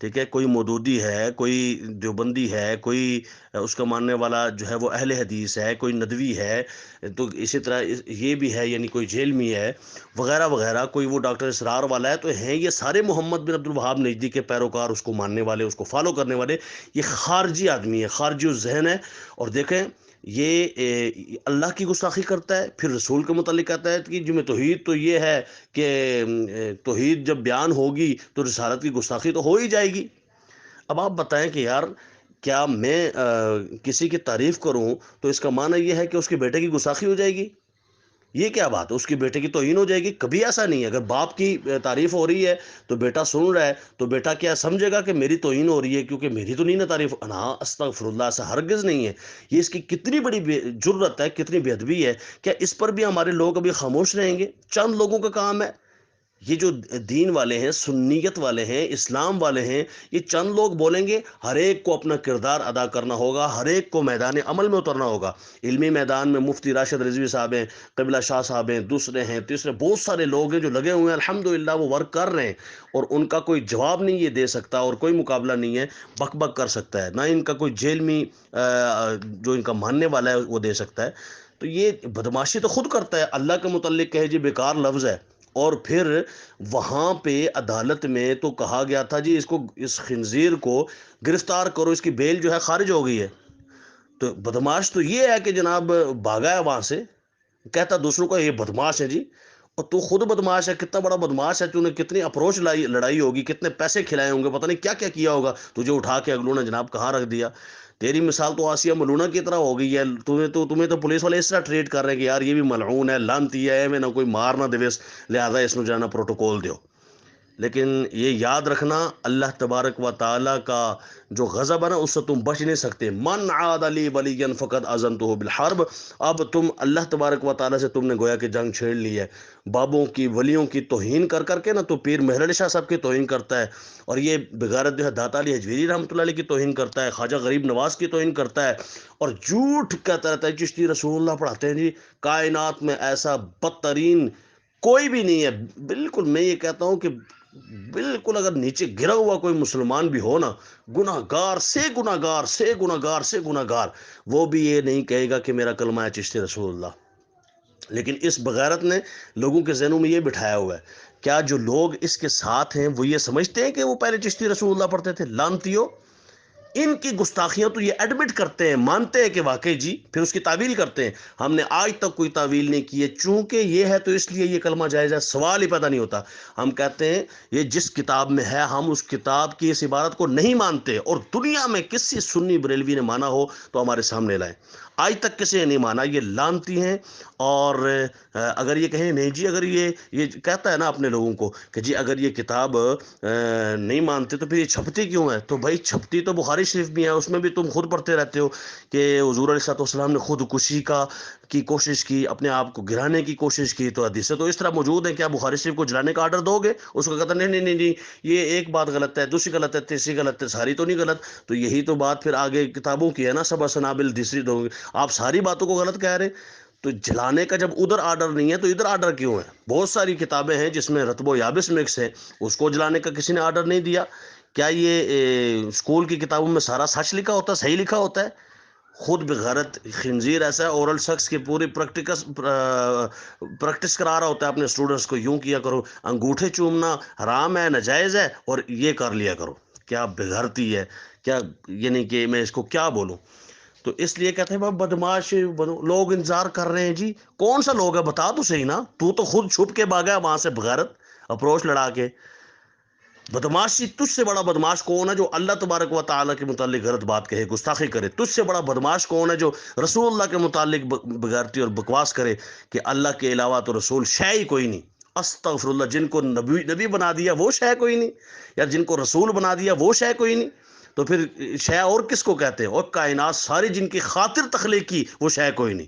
ٹھیک ہے، کوئی مودودی ہے، کوئی دیوبندی ہے، کوئی اس کا ماننے والا جو ہے وہ اہل حدیث ہے، کوئی ندوی ہے، تو اسی طرح یہ بھی ہے، یعنی کوئی جیلمی ہے وغیرہ وغیرہ، کوئی وہ ڈاکٹر اسرار والا ہے، تو ہیں یہ سارے محمد بن عبد الوہاب نجدی کے پیروکار، اس کو ماننے والے، اس کو فالو کرنے والے. یہ خارجی آدمی ہے، خارجی الذہن ہے. اور دیکھیں یہ اللہ کی گستاخی کرتا ہے، پھر رسول کے متعلق کہتا ہے کہ جو میں توحید تو یہ ہے کہ توحید جب بیان ہوگی تو رسالت کی گستاخی تو ہو ہی جائے گی. اب آپ بتائیں کہ یار کیا میں کسی کی تعریف کروں تو اس کا معنی یہ ہے کہ اس کے بیٹے کی گستاخی ہو جائے گی؟ یہ کیا بات ہے، اس کی بیٹے کی توہین ہو جائے گی؟ کبھی ایسا نہیں ہے. اگر باپ کی تعریف ہو رہی ہے تو بیٹا سن رہا ہے تو بیٹا کیا سمجھے گا کہ میری توہین ہو رہی ہے کیونکہ میری تو نہیں نا تعریف. ہاں استغفر اللہ، ایسا ہرگز نہیں ہے. یہ اس کی کتنی بڑی جرت ہے، کتنی بے ادبی ہے. کیا اس پر بھی ہمارے لوگ ابھی خاموش رہیں گے؟ چند لوگوں کا کام ہے. یہ جو دین والے ہیں، سنیت والے ہیں، اسلام والے ہیں، یہ چند لوگ بولیں گے. ہر ایک کو اپنا کردار ادا کرنا ہوگا، ہر ایک کو میدان عمل میں اترنا ہوگا. علمی میدان میں مفتی راشد رضوی صاحب ہیں، قبلہ شاہ صاحب ہیں، دوسرے ہیں، تیسرے بہت سارے لوگ ہیں جو لگے ہوئے ہیں، الحمدللہ وہ ورک کر رہے ہیں. اور ان کا کوئی جواب نہیں یہ دے سکتا، اور کوئی مقابلہ نہیں ہے بک بک کر سکتا ہے، نہ ان کا کوئی جیل میں جو ان کا ماننے والا ہے وہ دے سکتا ہے. تو یہ بدماشی تو خود کرتا ہے. اللہ کے متعلق کہے جی بیکار لفظ ہے، اور پھر وہاں پہ عدالت میں تو کہا گیا تھا جی اس خنزیر کو گرفتار کرو، اس کی بیل جو ہے خارج ہو گئی ہے. تو بدماش تو یہ ہے کہ جناب بھاگا ہے وہاں سے، کہتا دوسروں کو یہ بدماش ہے جی. اور تو خود بدماش ہے، کتنا بڑا بدماش ہے. تو نے کتنی اپروچ لڑائی ہوگی، کتنے پیسے کھلائے ہوں گے، پتہ نہیں کیا کیا کیا ہوگا. تجھے اٹھا کے اگلوں نے جناب کہاں رکھ دیا. تیری مثال تو آسیہ ملونہ کی طرح ہو گئی ہے. تمہیں تو پولیس والے اس طرح ٹریٹ کر رہے ہیں کہ یار یہ بھی ملعون ہے، لعنتی ہے، میں نہ کوئی مار نہ دیوس، لہذا اس نے جانا پروٹوکول دیو. لیکن یہ یاد رکھنا، اللہ تبارک و تعالیٰ کا جو غضب ہے نا، اس سے تم بچ نہیں سکتے. من عاد لی ولیا فقد اذنتہ بالحرب. اب تم اللہ تبارک و تعالیٰ سے تم نے گویا کہ جنگ چھیڑ لی ہے. بابوں کی، ولیوں کی توہین کر کر کے نا، تو پیر مہر علی شاہ صاحب کی توہین کرتا ہے، اور یہ بغیرت جو ہے داتا علی حجویری رحمۃ اللہ علیہ کی توہین کرتا ہے، خواجہ غریب نواز کی توہین کرتا ہے، اور جھوٹ کہتا رہتا ہے چشتی رسول اللہ پڑھاتے ہیں جی. کائنات میں ایسا بدترین کوئی بھی نہیں ہے. بالکل میں یہ کہتا ہوں کہ بالکل اگر نیچے گرا ہوا کوئی مسلمان بھی ہو نا، گناہ گار سے گناہ گار سے گناہ گار سے گناہ گار، وہ بھی یہ نہیں کہے گا کہ میرا کلمہ ہے چشتی رسول اللہ. لیکن اس بغیرت نے لوگوں کے ذہنوں میں یہ بٹھایا ہوا ہے. کیا جو لوگ اس کے ساتھ ہیں وہ یہ سمجھتے ہیں کہ وہ پہلے چشتی رسول اللہ پڑھتے تھے؟ لعنتیوں، ان کی گستاخیاں تو یہ ایڈمٹ کرتے ہیں، مانتے ہیں کہ واقعی جی، پھر اس کی تعویل کرتے ہیں. ہم نے آج تک کوئی تعویل نہیں کی ہے، چونکہ یہ ہے تو اس لیے یہ کلمہ جائز ہے. سوال ہی پیدا نہیں ہوتا. ہم کہتے ہیں یہ جس کتاب میں ہے، ہم اس کتاب کی اس عبارت کو نہیں مانتے، اور دنیا میں کسی سنی بریلوی نے مانا ہو تو ہمارے سامنے لائیں. آج تک کسی نے نہیں مانا. یہ لعنتی ہیں. اور اگر یہ کہیں نہیں جی، اگر یہ کہتا ہے نا اپنے لوگوں کو کہ جی اگر یہ کتاب نہیں مانتے تو پھر یہ چھپتی کیوں ہے؟ تو بھائی چھپتی تو بخاری شریف بھی ہے، اس میں بھی تم خود پڑھتے رہتے ہو کہ حضور علیہ السلام نے خودکشی کی کوشش کی، اپنے آپ کو گرانے کی کوشش کی. تو حدیثیں تو اس طرح موجود ہیں. کیا بخاری شریف کو جلانے کا آرڈر دو گے؟ اس کو کہتا نہیں نہیں نہیں جی، یہ ایک بات غلط ہے، دوسری غلط ہے، تیسری غلط ہے، ساری تو نہیں غلط. تو یہی تو بات پھر آگے کتابوں کی ہے نا، سبع سنابل دوسری دو گے. آپ ساری باتوں کو غلط کہہ رہے. تو جلانے کا جب ادھر آرڈر نہیں ہے تو ادھر آرڈر کیوں ہے؟ بہت ساری کتابیں ہیں جس میں رطب و یابس مکس ہے، اس کو جلانے کا کسی نے آرڈر نہیں دیا. کیا یہ اسکول کی کتابوں میں سارا سچ لکھا ہوتا ہے، صحیح لکھا ہوتا ہے؟ خود بغیرت خنزیر ایسا ہے، اورل شخص کی پوری پریکٹس کرا رہا ہوتا ہے اپنے اسٹوڈنٹس کو، یوں کیا کرو، انگوٹھے چومنا حرام ہے، ناجائز ہے، اور یہ کر لیا کرو. کیا بغیرتی ہے! کیا یعنی کہ میں اس کو کیا بولوں. تو اس لیے کہتے ہیں بدماش لوگ انتظار کر رہے ہیں جی. کون سا لوگ ہے بتا تو صحیح نا. تو خود چھپ کے بھاگا وہاں سے بغیرت اپروچ لڑا کے. بدماشی تجھ سے بڑا بدماش کون ہے جو اللہ تبارک و تعالیٰ کے متعلق غلط بات کہے، گستاخی کرے؟ تجھ سے بڑا بدماش کون ہے جو رسول اللہ کے متعلق بغیرتی اور بکواس کرے کہ اللہ کے علاوہ تو رسول شے ہی کوئی نہیں؟ استغفر اللہ. جن کو نبی بنا دیا وہ شے کوئی نہیں، یا جن کو رسول بنا دیا وہ شے کوئی نہیں، تو پھر شے اور کس کو کہتے ہیں؟ اور کائنات ساری جن کی خاطر تخلیق کی وہ شے کوئی نہیں.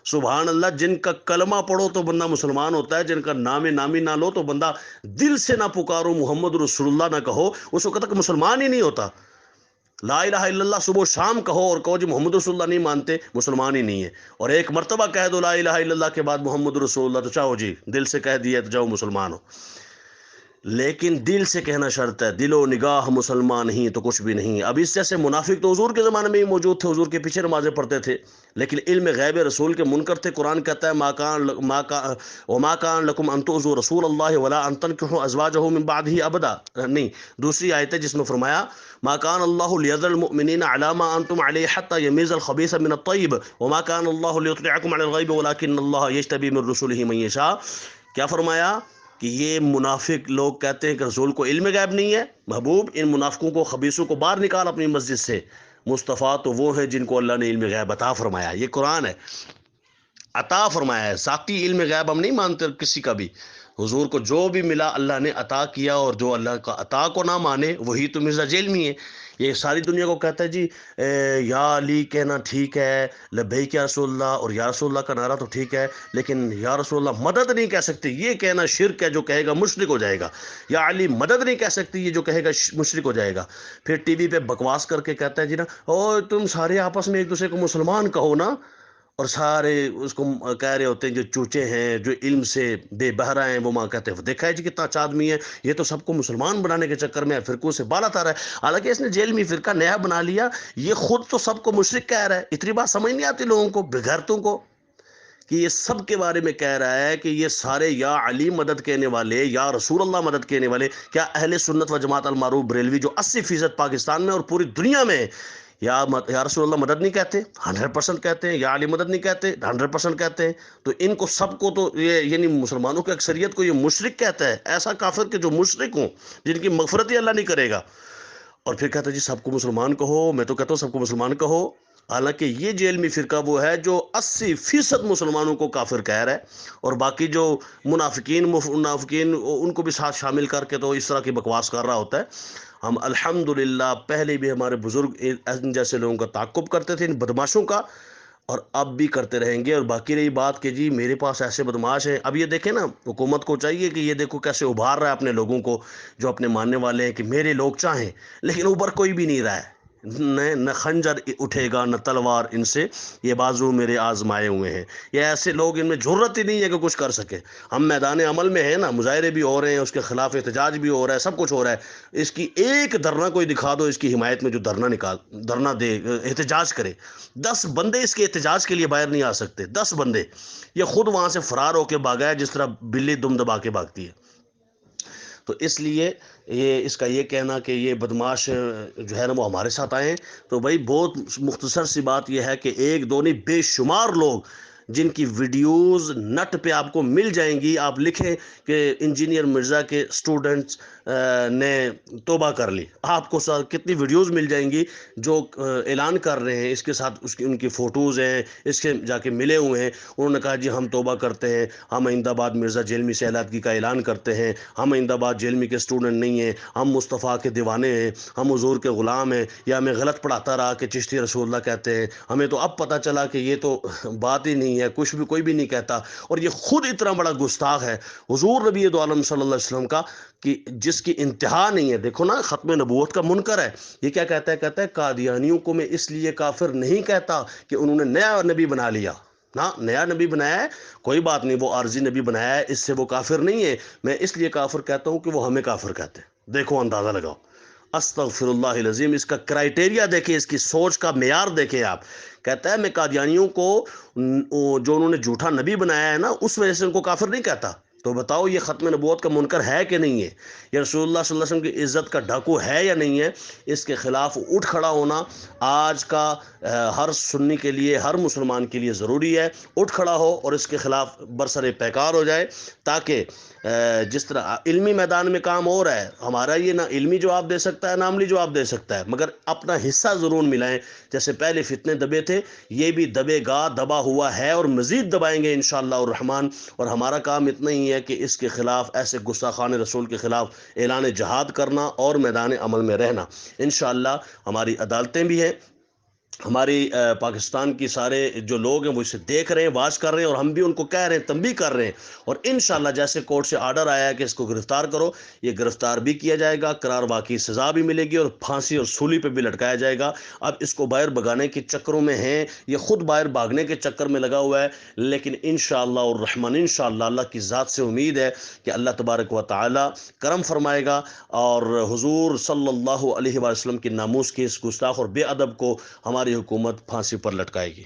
سبحان اللہ. جن کا کلمہ پڑھو تو بندہ مسلمان ہوتا ہے، جن کا نام نامی نہ لو تو بندہ دل سے نہ پکارو محمد رسول اللہ نہ کہو، اس وقت تک مسلمان ہی نہیں ہوتا. لا الہ الا اللہ صبح و شام کہو اور کہو جی محمد رسول اللہ نہیں مانتے، مسلمان ہی نہیں ہے. اور ایک مرتبہ کہہ دو لا الہ الا اللہ کے بعد محمد رسول اللہ، تو چاہو جی دل سے کہہ دیا تو جاؤ مسلمان ہو. لیکن دل سے کہنا شرط ہے، دل و نگاہ مسلمان نہیں تو کچھ بھی نہیں۔ اب اس جیسے منافق تو حضور کے زمانے میں ہی موجود تھے، حضور کے پیچھے نمازیں پڑھتے تھے، لیکن علم غیب رسول کے منکر تھے۔ قرآن کہتا ہے وما کان لکم ان تؤذوا رسول اللہ ولا ان تنکحوا ازواجہ من بعدہ ابدا، نہیں، دوسری آیت ہے جس میں فرمایا ما کان اللہ لیذر المؤمنین علی ما انتم علیہ حتی یمیز الخبیث من الطیب وما کان اللہ لیطلعکم علی الغیب ولکن اللہ یجتبی من رسلہ من یشاء۔ کیا فرمایا کہ یہ منافق لوگ کہتے ہیں کہ رسول کو علم غیب نہیں ہے۔ محبوب، ان منافقوں کو، خبیثوں کو باہر نکال اپنی مسجد سے۔ مصطفیٰ تو وہ ہیں جن کو اللہ نے علم غیب عطا فرمایا، یہ قرآن ہے، عطا فرمایا ہے۔ ذاتی علم غیب ہم نہیں مانتے کسی کا بھی، حضور کو جو بھی ملا اللہ نے عطا کیا، اور جو اللہ کا عطا کو نہ مانے وہی تو مرزا جیلمی ہے۔ یہ ساری دنیا کو کہتا ہے جی یا علی کہنا ٹھیک ہے، لبیک یا رسول اللہ، اور یا رسول اللہ کا نعرہ تو ٹھیک ہے، لیکن یا رسول اللہ مدد نہیں کہہ سکتی، یہ کہنا شرک ہے، جو کہے گا مشرک ہو جائے گا۔ یا علی مدد نہیں کہہ سکتی، یہ جو کہے گا مشرک ہو جائے گا۔ پھر ٹی وی پہ بکواس کر کے کہتا ہے جی نا، او تم سارے آپس میں ایک دوسرے کو مسلمان کہو نا، اور سارے اس کو کہہ رہے ہوتے ہیں جو چوچے ہیں، جو علم سے بے بہرا ہیں، وہ ماں کہتے ہیں دیکھا ہے جی کتنا اچھا آدمی ہے، یہ تو سب کو مسلمان بنانے کے چکر میں فرقوں سے بالا تار ہے۔ حالانکہ اس نے جیل میں فرقہ نیا بنا لیا، یہ خود تو سب کو مشرک کہہ رہا ہے۔ اتنی بات سمجھ نہیں آتی لوگوں کو، بغیرتوں کو، کہ یہ سب کے بارے میں کہہ رہا ہے کہ یہ سارے یا علی مدد کہنے والے، یا رسول اللہ مدد کہنے والے، کیا اہل سنت و جماعت المعروف بریلوی جو 80% پاکستان میں اور پوری دنیا میں یا رسول اللہ مدد نہیں کہتے، 100% کہتے ہیں، یا علی مدد نہیں کہتے، 100% کہتے ہیں، تو ان کو سب کو تو یہ یعنی مسلمانوں کی اکثریت کو یہ مشرک کہتا ہے۔ ایسا کافر کہ جو مشرک ہوں، جن کی مغفرت ہی اللہ نہیں کرے گا، اور پھر کہتا ہے جی سب کو مسلمان کہو۔ میں تو کہتا ہوں سب کو مسلمان کہو، حالانکہ یہ جیل میں فرقہ وہ ہے جو 80% مسلمانوں کو کافر کہہ رہا ہے، اور باقی جو منافقین ان کو بھی ساتھ شامل کر کے تو اس طرح کی بکواس کر رہا ہوتا ہے۔ ہم الحمدللہ پہلے بھی ہمارے بزرگ ان جیسے لوگوں کا تعاقب کرتے تھے، ان بدماشوں کا، اور اب بھی کرتے رہیں گے۔ اور باقی رہی بات کہ جی میرے پاس ایسے بدماش ہیں، اب یہ دیکھیں نا، حکومت کو چاہیے کہ یہ دیکھو کیسے ابھار رہا ہے اپنے لوگوں کو، جو اپنے ماننے والے ہیں کہ میرے لوگ چاہیں، لیکن اوپر کوئی بھی نہیں رہا ہے، نہ خنجر اٹھے گا نہ تلوار ان سے، یہ بازو میرے آزمائے ہوئے ہیں۔ یہ ایسے لوگ، ان میں جرت ہی نہیں ہے کہ کچھ کر سکے۔ ہم میدان عمل میں ہیں نا، مظاہرے بھی ہو رہے ہیں، اس کے خلاف احتجاج بھی ہو رہا ہے، سب کچھ ہو رہا ہے۔ اس کی ایک دھرنا کوئی دکھا دو اس کی حمایت میں، جو دھرنا دے، احتجاج کرے، 10 بندے اس کے احتجاج کے لیے باہر نہیں آ سکتے، 10 بندے۔ یہ خود وہاں سے فرار ہو کے بھاگا ہے، جس طرح بلی دم دبا کے بھاگتی ہے۔ تو اس لیے اس کا یہ کہنا کہ یہ بدماش جو ہے نا وہ ہمارے ساتھ آئے ہیں، تو بھائی بہت مختصر سی بات یہ ہے کہ ایک دو نہیں، بے شمار لوگ جن کی ویڈیوز نٹ پہ آپ کو مل جائیں گی۔ آپ لکھیں کہ انجینئر مرزا کے سٹوڈنٹس نے توبہ کر لی، آپ کو کتنی ویڈیوز مل جائیں گی جو اعلان کر رہے ہیں، اس کے ساتھ ان کی فوٹوز ہیں، اس کے جا کے ملے ہوئے ہیں، انہوں نے کہا جی ہم توبہ کرتے ہیں، ہم آئندہ بعد مرزا جیلمی سے علیحدگی کا اعلان کرتے ہیں، ہم آئندہ بعد جیلمی کے سٹوڈنٹ نہیں ہیں، ہم مصطفیٰ کے دیوانے ہیں، ہم حضور کے غلام ہیں، یا ہمیں غلط پڑھاتا رہا کہ چشتی رسول اللہ کہتے ہیں، ہمیں تو اب پتہ چلا کہ یہ تو بات ہی نہیں ہے، کچھ بھی کوئی بھی نہیں کہتا۔ اور یہ خود اتنا بڑا گستاخ ہے حضور نبی دو عالم صلی اللہ علیہ وسلم کا کہ جس کی انتہا نہیں ہے۔ دیکھو نا، ختم نبوت کا منکر ہے، یہ کیا کہتا ہے؟ کہتا ہے قادیانیوں کو میں اس لیے کافر نہیں کہتا کہ انہوں نے نیا نبی بنا لیا، نہ نیا نبی بنایا ہے، کوئی بات نہیں، وہ عارضی نبی بنایا ہے، اس سے وہ کافر نہیں ہے، میں اس لیے کافر کہتا ہوں کہ وہ ہمیں کافر کہتے ہیں۔ دیکھو اندازہ لگاؤ، استغفر اللہ العظیم، اس کا کرائٹیریا دیکھیں، اس کی سوچ کا معیار دیکھیں آپ۔ کہتا ہے میں قادیانیوں کو جو انہوں نے جھوٹا نبی بنایا ہے نا، اس وجہ سے ان کو کافر نہیں کہتا۔ تو بتاؤ یہ ختم نبوت کا منکر ہے کہ نہیں ہے؟ یہ رسول اللہ صلی اللہ علیہ وسلم کی عزت کا ڈاکو ہے یا نہیں ہے؟ اس کے خلاف اٹھ کھڑا ہونا آج کا ہر سنی کے لیے، ہر مسلمان کے لیے ضروری ہے۔ اٹھ کھڑا ہو اور اس کے خلاف برسر پیکار ہو جائے، تاکہ جس طرح علمی میدان میں کام ہو رہا ہے ہمارا، یہ نہ علمی جواب دے سکتا ہے نہ عملی جواب دے سکتا ہے، مگر اپنا حصہ ضرور ملائیں۔ جیسے پہلے فتنے دبے تھے، یہ بھی دبے گا، دبا ہوا ہے، اور مزید دبائیں گے انشاءاللہ الرحمن۔ اور ہمارا کام اتنا ہی ہے کہ اس کے خلاف، ایسے گستاخان رسول کے خلاف اعلان جہاد کرنا اور میدان عمل میں رہنا۔ انشاءاللہ ہماری عدالتیں بھی ہیں، ہماری پاکستان کی سارے جو لوگ ہیں وہ اسے دیکھ رہے ہیں، واچ کر رہے ہیں، اور ہم بھی ان کو کہہ رہے ہیں، تنبیہ کر رہے ہیں، اور انشاءاللہ جیسے کورٹ سے آرڈر آیا ہے کہ اس کو گرفتار کرو، یہ گرفتار بھی کیا جائے گا، قرار واقعی سزا بھی ملے گی، اور پھانسی اور سولی پہ بھی لٹکایا جائے گا۔ اب اس کو باہر بھگانے کے چکروں میں ہیں، یہ خود باہر بھاگنے کے چکر میں لگا ہوا ہے، لیکن انشاءاللہ الرحمن انشاءاللہ اللہ کی ذات سے امید ہے کہ اللہ تبارک و تعالی کرم فرمائے گا، اور حضور صلی اللہ علیہ وسلم کی ناموس کے اس گستاخ اور بے ادب کو ہماری حکومت پھانسی پر لٹکائے گی۔